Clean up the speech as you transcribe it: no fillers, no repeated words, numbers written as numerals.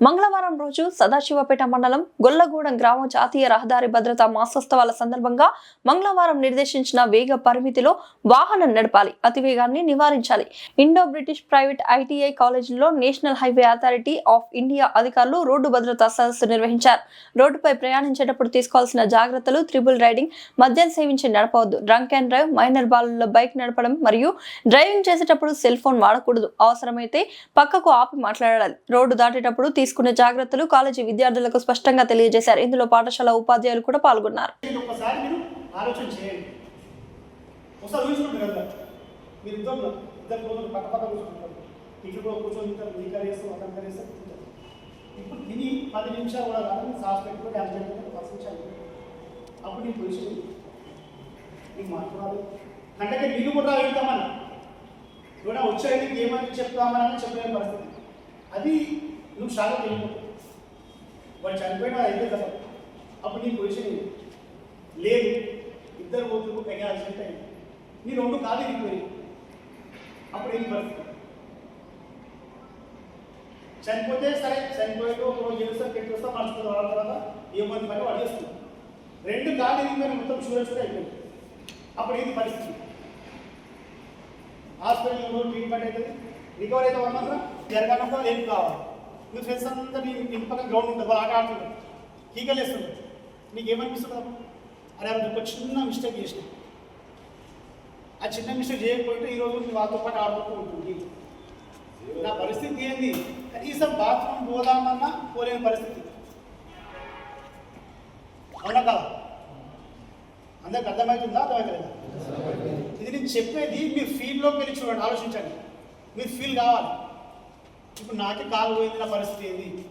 మంగళవారం రోజు సదాశివపేట మండలం గొల్లగూడెం గ్రామ జాతీయ రహదారి భద్రతా మాసోత్సవాల సందర్భంగా మంగళవారం నిర్దేశించిన వేగ పరిమితిలో వాహనం నడపాలి, అతివేగాన్ని నివారించాలి. ఇండో బ్రిటిష్ ప్రైవేట్ ఐటీఐ కాలేజీలో national highway authority of India అధికారులు రోడ్డు భద్రతా సదస్సు నిర్వహించారు. రోడ్డుపై ప్రయాణించేటప్పుడు తీసుకోవాల్సిన జాగ్రత్తలు: ట్రిపుల్ రైడింగ్, మద్యం సేవించి నడపవద్దు, డ్రంక్ అండ్ డ్రైవ్, మైనర్ బాలుల బైక్ నడపడం మరియు డ్రైవింగ్ చేసేటప్పుడు సెల్ ఫోన్ వాడకూడదు. అవసరమైతే పక్కకు ఆపి మాట్లాడాలి. రోడ్డు దాటేటప్పుడు తీసుకునే జాగ్రత్తలు కాలేజీ విద్యార్థులకు స్పష్టంగా తెలియజేశారు. ఇందులో పాఠశాల ఉపాధ్యాయులు కూడా పాల్గొన్నారు. వచ్చేది ఏమని చెప్తామని చెప్పలేని పరిస్థితి. అది నువ్వు షాక్ వెళ్ళిపో, వాడు చనిపోయినా అయితే కదా. అప్పుడు నీ పొజిషన్ లేదు, ఇద్దరు పోతులు పెద్ద యాక్సిడెంట్ అయింది, నీ రెండు కాలు ఇరిగిపోయి, అప్పుడు ఏం పరిస్థితి? చనిపోతే సరే, చనిపోయేటో ఒక రోజు చేస్తాం, పెట్టుకొస్తాం, మర్చిపోతాం. వాళ్ళ తర్వాత ఏమని పని వాడు చేస్తున్నాం. రెండు కాలు ఇరిగిపోయిన మొత్తం చూడ అయిపోయింది. అప్పుడు ఏంటి పరిస్థితి? హాస్పిటల్లో ట్రీట్మెంట్ అవుతుంది, రికవర్ అయితే వాళ్ళు మాత్రం జరగాలంటే ఏం కావాలి. నువ్వు ఫ్రెండ్స్ అంతా నీ ఇంటి పక్కన గ్రౌండ్ ఉంటుంది, వాళ్ళు ఆట ఆడుతుంటారు, కీకలు వేస్తుంటారు. నీకు ఏమనిపిస్తుంది? అరే అది ఒక చిన్న మిస్టేక్ చేసిన, ఆ చిన్న మిస్టేక్ చేయకపోతే ఈరోజు నీ వాళ్ళతో పాటు ఆడుతూ ఉంటుంది. నా పరిస్థితి ఏంది? కనీసం బాత్రూమ్ పోదామన్నా పోలేని పరిస్థితి. అవునా కాదు? అందరికి అర్థమవుతుందా? అర్థమవుతుందా? ఇది నేను చెప్పేది మీరు ఫీల్డ్లోకి వెళ్ళి చూడండి, ఆలోచించండి. మీరు ఫీల్ కావాలి. ఇప్పుడు నాకే కాలు పోయింది, నా పరిస్థితి ఏంది?